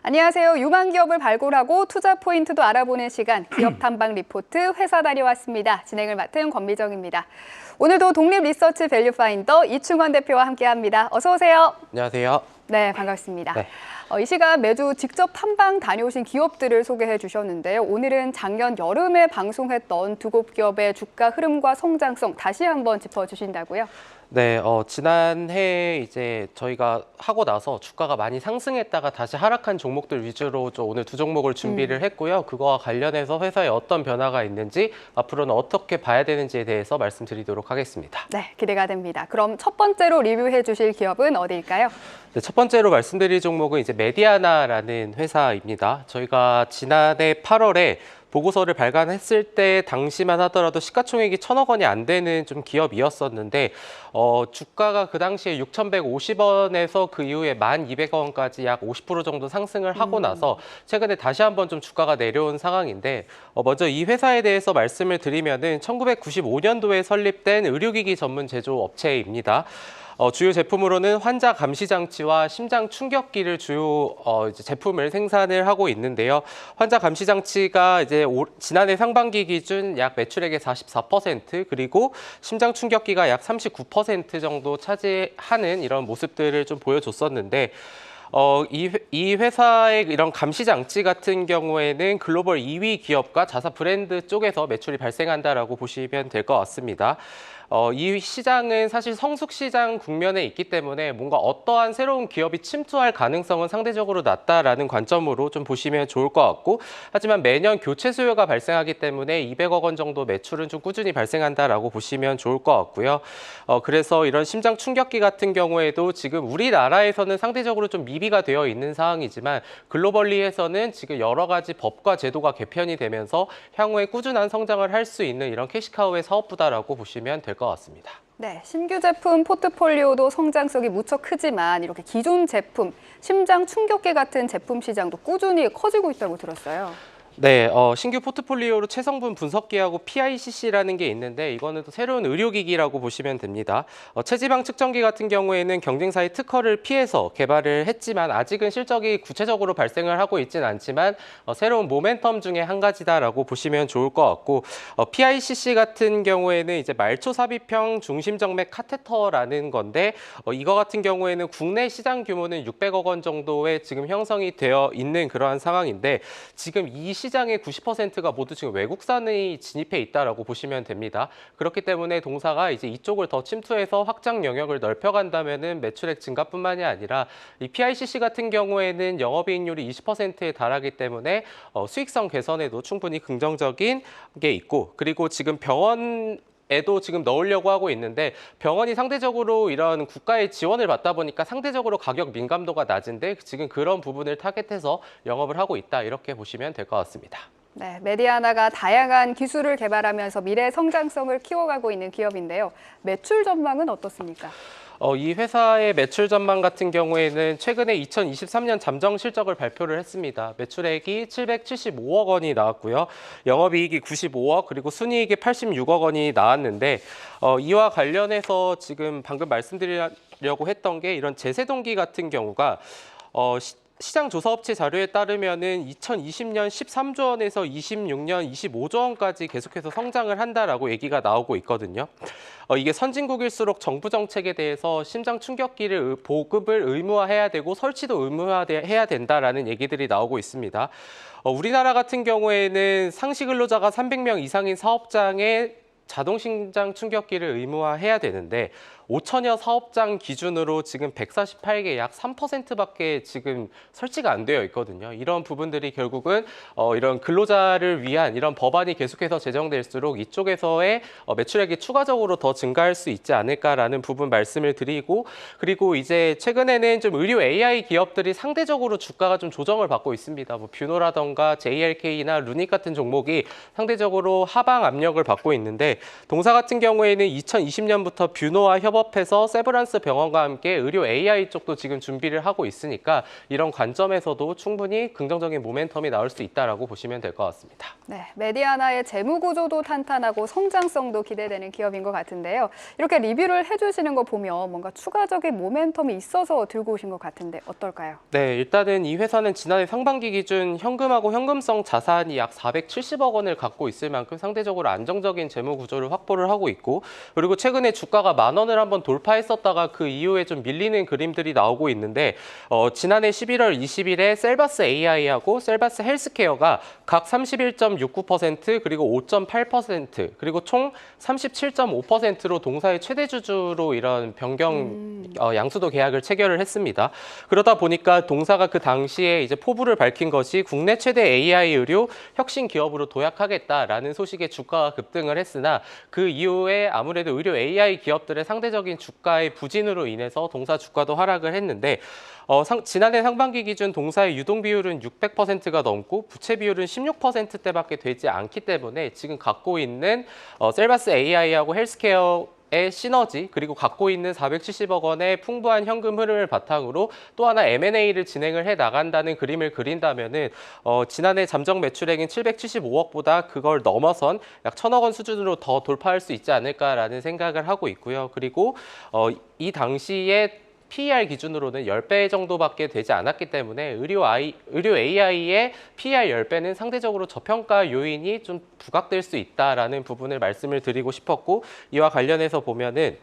안녕하세요. 유망 기업을 발굴하고 투자 포인트도 알아보는 시간 기업 탐방 리포트 회사 다녀왔습니다. 진행을 맡은 권미정입니다. 오늘도 독립 리서치 밸류 파인더 이충원 대표와 함께합니다. 어서 오세요. 안녕하세요. 네, 반갑습니다. 네. 이 시간 매주 직접 탐방 다녀오신 기업들을 소개해 주셨는데요. 오늘은 작년 여름에 방송했던 두 곳 기업의 주가 흐름과 성장성 다시 한번 짚어주신다고요? 네, 지난해 이제 저희가 하고 나서 주가가 많이 상승했다가 다시 하락한 종목들 위주로 오늘 두 종목을 준비를 했고요. 그거와 관련해서 회사에 어떤 변화가 있는지 앞으로는 어떻게 봐야 되는지에 대해서 말씀드리도록 하겠습니다. 네, 기대가 됩니다. 그럼 첫 번째로 리뷰해 주실 기업은 어디일까요? 네, 첫 번째로 말씀드릴 종목은 이제 메디아나라는 회사입니다. 저희가 지난해 8월에 보고서를 발간했을 때 당시만 하더라도 시가총액이 1,000억 원이 안 되는 좀 기업이었었는데 주가가 그 당시에 6,150원에서 그 이후에 1,200원까지 약 50% 정도 상승을 하고 나서 최근에 다시 한번 좀 주가가 내려온 상황인데 먼저 이 회사에 대해서 말씀을 드리면은 1995년도에 설립된 의료기기 전문 제조업체입니다. 주요 제품으로는 환자 감시 장치와 심장 충격기를 주요 이제 제품을 생산을 하고 있는데요. 환자 감시 장치가 이제 지난해 상반기 기준 약 매출액의 44% 그리고 심장 충격기가 약 39% 정도 차지하는 이런 모습들을 좀 보여줬었는데 이 회사의 이런 감시 장치 같은 경우에는 글로벌 2위 기업과 자사 브랜드 쪽에서 매출이 발생한다라고 보시면 될 것 같습니다. 이 시장은 사실 성숙 시장 국면에 있기 때문에 뭔가 어떠한 새로운 기업이 침투할 가능성은 상대적으로 낮다라는 관점으로 좀 보시면 좋을 것 같고 하지만 매년 교체 수요가 발생하기 때문에 200억 원 정도 매출은 좀 꾸준히 발생한다라고 보시면 좋을 것 같고요. 그래서 이런 심장 충격기 같은 경우에도 지금 우리나라에서는 상대적으로 좀 미비가 되어 있는 상황이지만 글로벌리에서는 지금 여러 가지 법과 제도가 개편이 되면서 향후에 꾸준한 성장을 할 수 있는 이런 캐시카우의 사업부다라고 보시면 될 것 같습니다. 네, 신규 제품 포트폴리오도 성장성이 무척 크지만 이렇게 기존 제품, 심장 충격기 같은 제품 시장도 꾸준히 커지고 있다고 들었어요. 네, 신규 포트폴리오로 체성분 분석기하고 PICC라는 게 있는데 이거는 또 새로운 의료기기라고 보시면 됩니다. 체지방 측정기 같은 경우에는 경쟁사의 특허를 피해서 개발을 했지만 아직은 실적이 구체적으로 발생을 하고 있지는 않지만 새로운 모멘텀 중에 한 가지다라고 보시면 좋을 것 같고 PICC 같은 경우에는 이제 말초 삽입형 중심정맥 카테터라는 건데 이거 같은 경우에는 국내 시장 규모는 600억 원 정도의 지금 형성이 되어 있는 그러한 상황인데 지금 이 시장의 90%가 모두 지금 외국산이 진입해 있다라고 보시면 됩니다. 그렇기 때문에 동사가 이제 이쪽을 더 침투해서 확장 영역을 넓혀간다면은 매출액 증가뿐만이 아니라 이 PICC 같은 경우에는 영업이익률이 20%에 달하기 때문에 수익성 개선에도 충분히 긍정적인 게 있고 그리고 지금 병원에도 지금 넣으려고 하고 있는데 병원이 상대적으로 이런 국가의 지원을 받다 보니까 상대적으로 가격 민감도가 낮은데 지금 그런 부분을 타겟해서 영업을 하고 있다 이렇게 보시면 될 것 같습니다. 네, 메디아나가 다양한 기술을 개발하면서 미래 성장성을 키워가고 있는 기업인데요. 매출 전망은 어떻습니까? 이 회사의 매출 전망 같은 경우에는 최근에 2023년 잠정 실적을 발표를 했습니다. 매출액이 775억 원이 나왔고요. 영업이익이 95억 그리고 순이익이 86억 원이 나왔는데 이와 관련해서 지금 방금 말씀드리려고 했던 게 이런 제세동기 같은 경우가 시장 조사업체 자료에 따르면은 2020년 13조 원에서 26년 25조 원까지 계속해서 성장을 한다라고 얘기가 나오고 있거든요. 이게 선진국일수록 정부 정책에 대해서 심장 충격기를 보급을 의무화해야 되고 설치도 의무화해야 된다라는 얘기들이 나오고 있습니다. 우리나라 같은 경우에는 상시 근로자가 300명 이상인 사업장에 자동 심장 충격기를 의무화해야 되는데 5천여 사업장 기준으로 지금 148개 약 3%밖에 지금 설치가 안 되어 있거든요. 이런 부분들이 결국은 이런 근로자를 위한 이런 법안이 계속해서 제정될수록 이쪽에서의 매출액이 추가적으로 더 증가할 수 있지 않을까라는 부분 말씀을 드리고 그리고 이제 최근에는 좀 의료 AI 기업들이 상대적으로 주가가 좀 조정을 받고 있습니다. 뭐 뷰노라던가 JLK나 루닉 같은 종목이 상대적으로 하방 압력을 받고 있는데 동사 같은 경우에는 2020년부터 뷰노와 협업 협업해서 세브란스 병원과 함께 의료 AI 쪽도 지금 준비를 하고 있으니까 이런 관점에서도 충분히 긍정적인 모멘텀이 나올 수 있다라고 보시면 될 것 같습니다. 네, 메디아나의 재무 구조도 탄탄하고 성장성도 기대되는 기업인 것 같은데요. 이렇게 리뷰를 해주시는 거 보면 뭔가 추가적인 모멘텀이 있어서 들고 오신 것 같은데 어떨까요? 네, 일단은 이 회사는 지난해 상반기 기준 현금하고 현금성 자산이 약 470억 원을 갖고 있을 만큼 상대적으로 안정적인 재무 구조를 확보를 하고 있고, 그리고 최근에 주가가 10,000원을 한번 돌파했었다가 그 이후에 좀 밀리는 그림들이 나오고 있는데 지난해 11월 20일에 셀바스 AI하고 셀바스 헬스케어가 각 31.69% 그리고 5.8% 그리고 총 37.5%로 동사의 최대 주주로 이런 변경 양수도 계약을 체결을 했습니다. 그러다 보니까 동사가 그 당시에 이제 포부를 밝힌 것이 국내 최대 AI 의료 혁신 기업으로 도약하겠다라는 소식에 주가가 급등을 했으나 그 이후에 아무래도 의료 AI 기업들의 상대적인 주가의 부진으로 인해서 동사 주가도 하락을 했는데 지난해 상반기 기준 동사의 유동 비율은 600%가 넘고 부채 비율은 16%대밖에 되지 않기 때문에 지금 갖고 있는 셀바스 AI하고 헬스케어의 시너지 그리고 갖고 있는 470억 원의 풍부한 현금 흐름을 바탕으로 또 하나 M&A를 진행을 해 나간다는 그림을 그린다면은 지난해 잠정 매출액인 775억보다 그걸 넘어선 약 1,000억 원 수준으로 더 돌파할 수 있지 않을까라는 생각을 하고 있고요. 그리고 이 당시에 PER 기준으로는 10배 정도밖에 되지 않았기 때문에 의료 AI의 PER 10배는 상대적으로 저평가 요인이 좀 부각될 수 있다라는 부분을 말씀을 드리고 싶었고, 이와 관련해서 보면은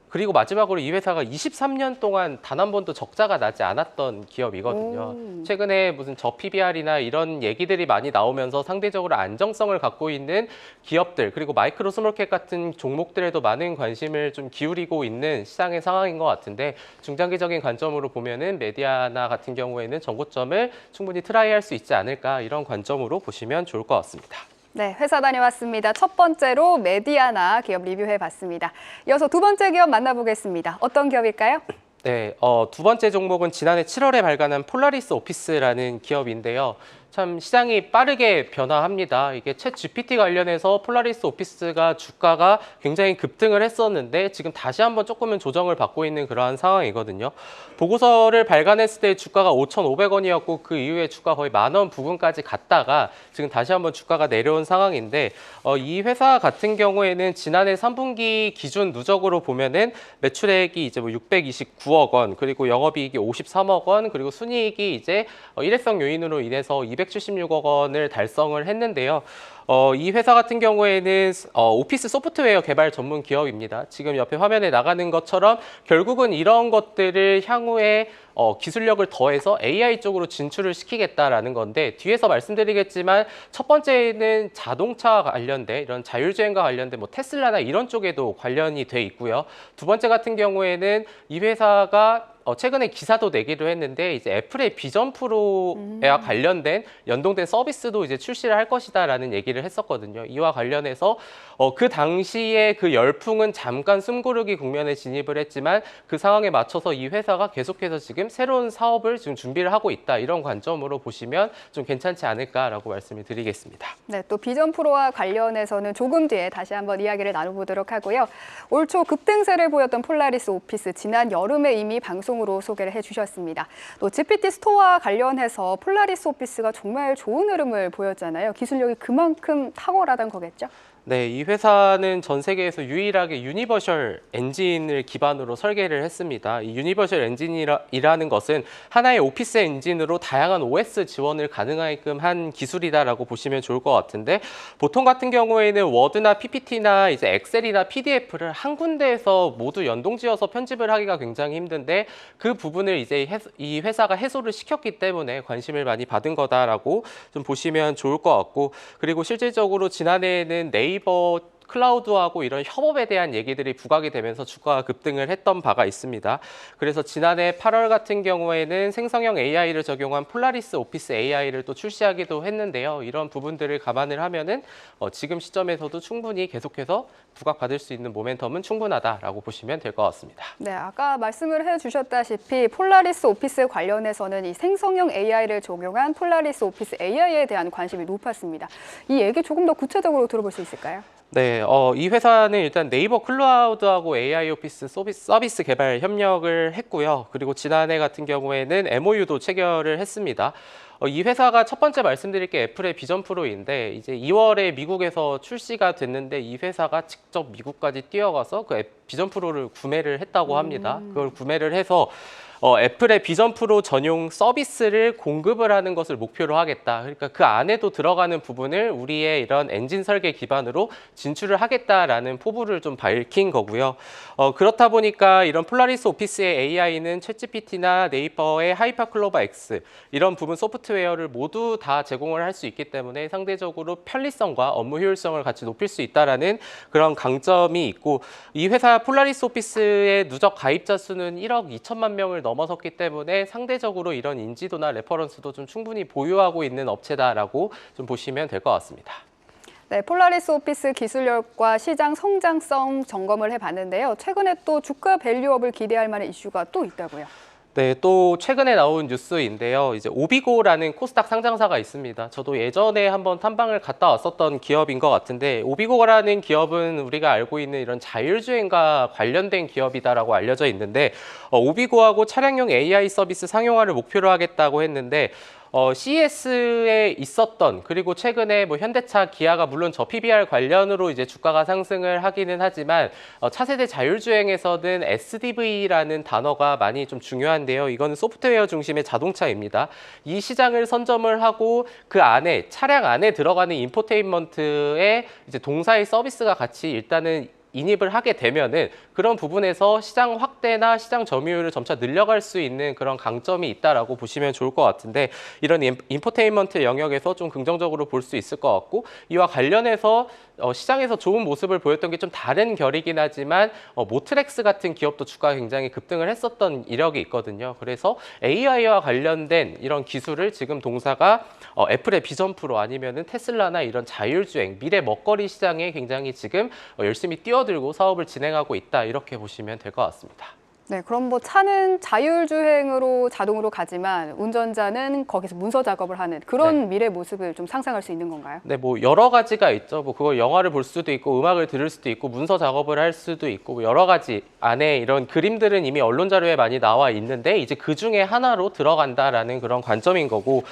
그리고 마지막으로 이 회사가 23년 동안 단 한 번도 적자가 나지 않았던 기업이거든요. 최근에 무슨 저PBR이나 이런 얘기들이 많이 나오면서 상대적으로 안정성을 갖고 있는 기업들 그리고 마이크로 스몰캡 같은 종목들에도 많은 관심을 좀 기울이고 있는 시장의 상황인 것 같은데, 중장기적인 관점으로 보면은 메디아나 같은 경우에는 전고점을 충분히 트라이할 수 있지 않을까, 이런 관점으로 보시면 좋을 것 같습니다. 네, 회사 다녀왔습니다. 첫 번째로 메디아나 기업 리뷰해봤습니다. 이어서 두 번째 기업 만나보겠습니다. 어떤 기업일까요? 네, 두 번째 종목은 지난해 7월에 발간한 폴라리스 오피스라는 기업인데요. 참 시장이 빠르게 변화합니다. 이게 챗 GPT 관련해서 폴라리스 오피스가 주가가 굉장히 급등을 했었는데 지금 다시 한번 조금은 조정을 받고 있는 그러한 상황이거든요. 보고서를 발간했을 때 주가가 5,500원이었고 그 이후에 주가 거의 10,000원 부근까지 갔다가 지금 다시 한번 주가가 내려온 상황인데 이 회사 같은 경우에는 지난해 3분기 기준 누적으로 보면은 매출액이 이제 뭐 629억 원, 그리고 영업이익이 53억 원, 그리고 순이익이 이제 일회성 요인으로 인해서 276억 원을 달성을 했는데요. 이 회사 같은 경우에는 오피스 소프트웨어 개발 전문 기업입니다. 지금 옆에 화면에 나가는 것처럼 결국은 이런 것들을 향후에 기술력을 더해서 AI 쪽으로 진출을 시키겠다라는 건데, 뒤에서 말씀드리겠지만 첫 번째는 자동차 관련된 이런 자율주행과 관련된 뭐 테슬라나 이런 쪽에도 관련이 돼 있고요. 두 번째 같은 경우에는 이 회사가 최근에 기사도 내기로 했는데 이제 애플의 비전 프로와 관련된 연동된 서비스도 이제 출시를 할 것이다라는 얘기를 했었거든요. 이와 관련해서 그 당시에 그 열풍은 잠깐 숨고르기 국면에 진입을 했지만 그 상황에 맞춰서 이 회사가 계속해서 지금 새로운 사업을 지금 준비를 하고 있다, 이런 관점으로 보시면 좀 괜찮지 않을까라고 말씀을 드리겠습니다. 네, 또 비전 프로와 관련해서는 조금 뒤에 다시 한번 이야기를 나눠보도록 하고요. 올 초 급등세를 보였던 폴라리스 오피스, 지난 여름에 이미 방송으로 소개를 해주셨습니다. 또 GPT 스토어와 관련해서 폴라리스 오피스가 정말 좋은 흐름을 보였잖아요. 기술력이 그만큼 탁월하다는 거겠죠? 네, 이 회사는 전 세계에서 유일하게 유니버셜 엔진을 기반으로 설계를 했습니다. 이 유니버셜 엔진이라는 것은 하나의 오피스 엔진으로 다양한 OS 지원을 가능하게끔 한 기술이다라고 보시면 좋을 것 같은데, 보통 같은 경우에는 워드나 PPT나 이제 엑셀이나 PDF를 한 군데에서 모두 연동지어서 편집을 하기가 굉장히 힘든데, 그 부분을 이제 이 회사가 해소를 시켰기 때문에 관심을 많이 받은 거다라고 좀 보시면 좋을 것 같고, 그리고 실질적으로 지난해에는 네이버 클라우드하고 이런 협업에 대한 얘기들이 부각이 되면서 주가가 급등을 했던 바가 있습니다. 그래서 지난해 8월 같은 경우에는 생성형 AI를 적용한 폴라리스 오피스 AI를 또 출시하기도 했는데요. 이런 부분들을 감안을 하면은 지금 시점에서도 충분히 계속해서 부각받을 수 있는 모멘텀은 충분하다라고 보시면 될 것 같습니다. 네, 아까 말씀을 해주셨다시피 폴라리스 오피스 관련해서는 이 생성형 AI를 적용한 폴라리스 오피스 AI에 대한 관심이 높았습니다. 이 얘기 조금 더 구체적으로 들어볼 수 있을까요? 네, 이 회사는 일단 네이버 클라우드하고 AI 오피스 서비스 개발 협력을 했고요. 그리고 지난해 같은 경우에는 MOU도 체결을 했습니다. 이 회사가 첫 번째 말씀드릴 게 애플의 비전 프로인데 이제 2월에 미국에서 출시가 됐는데 이 회사가 직접 미국까지 뛰어가서 그 비전 프로를 구매를 했다고 합니다. 그걸 구매를 해서 애플의 비전 프로 전용 서비스를 공급을 하는 것을 목표로 하겠다. 그러니까 그 안에도 들어가는 부분을 우리의 이런 엔진 설계 기반으로 진출을 하겠다라는 포부를 좀 밝힌 거고요. 그렇다 보니까 이런 폴라리스 오피스의 AI는 챗GPT나 네이버의 하이퍼클로바 X 이런 부분 소프트웨어를 모두 다 제공을 할 수 있기 때문에 상대적으로 편리성과 업무 효율성을 같이 높일 수 있다라는 그런 강점이 있고 이 회사 폴라리스 오피스의 누적 가입자 수는 1억 2천만 명을 넘어섰기 때문에 상대적으로 이런 인지도나 레퍼런스도 좀 충분히 보유하고 있는 업체다라고 좀 보시면 될 것 같습니다. 네, 폴라리스 오피스 기술력과 시장 성장성 점검을 해봤는데요. 최근에 또 주가 밸류업을 기대할 만한 이슈가 또 있다고요. 네, 또 최근에 나온 뉴스인데요. 이제 오비고라는 코스닥 상장사가 있습니다. 저도 예전에 한번 탐방을 갔다 왔었던 기업인 것 같은데 오비고라는 기업은 우리가 알고 있는 이런 자율주행과 관련된 기업이다라고 알려져 있는데 오비고하고 차량용 AI 서비스 상용화를 목표로 하겠다고 했는데 CES에 있었던 그리고 최근에 뭐 현대차, 기아가 물론 저 PBR 관련으로 이제 주가가 상승을 하기는 하지만 차세대 자율주행에서는 SDV라는 단어가 많이 좀 중요한데요. 이거는 소프트웨어 중심의 자동차입니다. 이 시장을 선점을 하고 그 안에 차량 안에 들어가는 인포테인먼트에 이제 동사의 서비스가 같이 일단은 인입을 하게 되면은 그런 부분에서 시장 확대나 시장 점유율을 점차 늘려갈 수 있는 그런 강점이 있다라고 보시면 좋을 것 같은데 이런 인포테인먼트 영역에서 좀 긍정적으로 볼 수 있을 것 같고 이와 관련해서 시장에서 좋은 모습을 보였던 게 좀 다른 결이긴 하지만 모트렉스 같은 기업도 주가가 굉장히 급등을 했었던 이력이 있거든요. 그래서 AI와 관련된 이런 기술을 지금 동사가 애플의 비전 프로 아니면은 테슬라나 이런 자율주행 미래 먹거리 시장에 굉장히 지금 열심히 뛰어들고 사업을 진행하고 있다 이렇게 보시면 될 것 같습니다. 네, 그럼 뭐 차는 자율주행으로 자동으로 가지만 운전자는 거기서 문서 작업을 하는 그런 미래 모습을 좀 상상할 수 있는 건가요? 네, 뭐 여러 가지가 있죠. 뭐 그걸 영화를 볼 수도 있고 음악을 들을 수도 있고 문서 작업을 할 수도 있고 뭐 여러 가지 안에 이런 그림들은 이미 언론 자료에 많이 나와 있는데 이제 그 중에 하나로 들어간다라는 그런 관점인 거고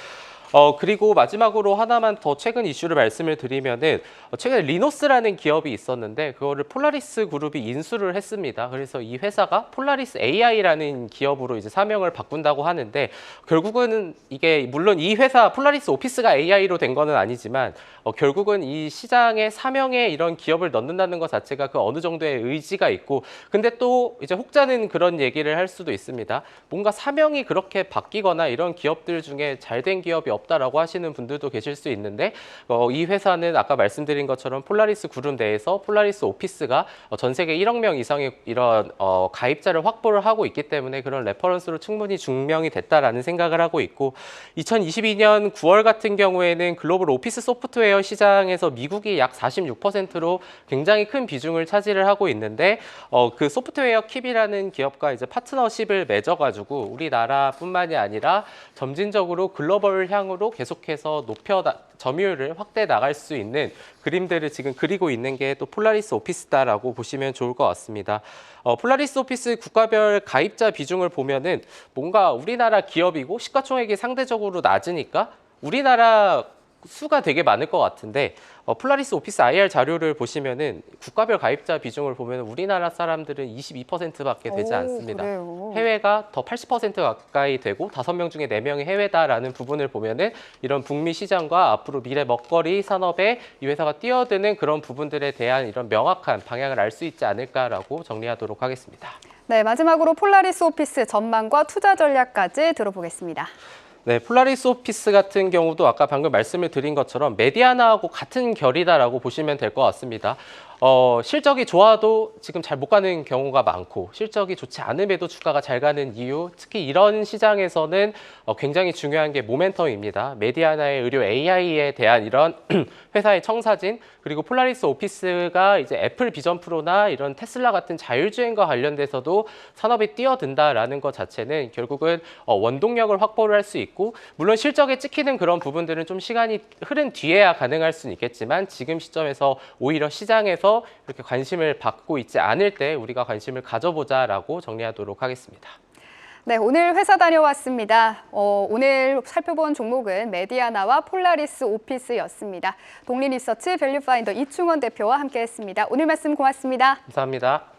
그리고 마지막으로 하나만 더 최근 이슈를 말씀을 드리면은 최근에 리노스라는 기업이 있었는데 그거를 폴라리스 그룹이 인수를 했습니다. 그래서 이 회사가 폴라리스 AI라는 기업으로 이제 사명을 바꾼다고 하는데 결국은 이게 물론 이 회사 폴라리스 오피스가 AI로 된 거는 아니지만 결국은 이 시장의 사명에 이런 기업을 넣는다는 것 자체가 그 어느 정도의 의지가 있고 근데 또 이제 혹자는 그런 얘기를 할 수도 있습니다. 뭔가 사명이 그렇게 바뀌거나 이런 기업들 중에 잘된 기업이 없다라고 하시는 분들도 계실 수 있는데 이 회사는 아까 말씀드린 것처럼 폴라리스 그룹 내에서 폴라리스 오피스가 전 세계 1억 명 이상의 이런 가입자를 확보를 하고 있기 때문에 그런 레퍼런스로 충분히 증명이 됐다라는 생각을 하고 있고 2022년 9월 같은 경우에는 글로벌 오피스 소프트웨어 시장에서 미국이 약 46%로 굉장히 큰 비중을 차지를 하고 있는데 그 소프트웨어 킵이라는 기업과 이제 파트너십을 맺어가지고 우리나라뿐만이 아니라 점진적으로 글로벌 향으로 계속해서 점유율을 확대해 나갈 수 있는 그림들을 지금 그리고 있는 게 또 폴라리스 오피스다라고 보시면 좋을 것 같습니다. 폴라리스 오피스 국가별 가입자 비중을 보면은 뭔가 우리나라 기업이고 시가총액이 상대적으로 낮으니까 우리나라 수가 되게 많을 것 같은데 폴라리스 오피스 IR 자료를 보시면은 국가별 가입자 비중을 보면 우리나라 사람들은 22%밖에 되지 않습니다. 그래요. 해외가 더 80% 가까이 되고 5명 중에 4명이 해외다라는 부분을 보면은 이런 북미 시장과 앞으로 미래 먹거리 산업에 이 회사가 뛰어드는 그런 부분들에 대한 이런 명확한 방향을 알 수 있지 않을까라고 정리하도록 하겠습니다. 네, 마지막으로 폴라리스 오피스 전망과 투자 전략까지 들어보겠습니다. 네, 폴라리스 오피스 같은 경우도 아까 방금 말씀을 드린 것처럼 메디아나하고 같은 결이다라고 보시면 될 것 같습니다. 실적이 좋아도 지금 잘 못 가는 경우가 많고 실적이 좋지 않음에도 주가가 잘 가는 이유, 특히 이런 시장에서는 굉장히 중요한 게 모멘텀입니다. 메디아나의 의료 AI에 대한 이런 회사의 청사진, 그리고 폴라리스 오피스가 이제 애플 비전 프로나 이런 테슬라 같은 자율주행과 관련돼서도 산업이 뛰어든다라는 것 자체는 결국은 원동력을 확보를 할 수 있고, 물론 실적에 찍히는 그런 부분들은 좀 시간이 흐른 뒤에야 가능할 수는 있겠지만 지금 시점에서 오히려 시장에서 이렇게 관심을 받고 있지 않을 때 우리가 관심을 가져보자라고 정리하도록 하겠습니다. 네, 오늘 회사 다녀왔습니다. 오늘 살펴본 종목은 메디아나와 폴라리스 오피스였습니다. 독립리서치 밸류파인더 이충원 대표와 함께했습니다. 오늘 말씀 고맙습니다. 감사합니다.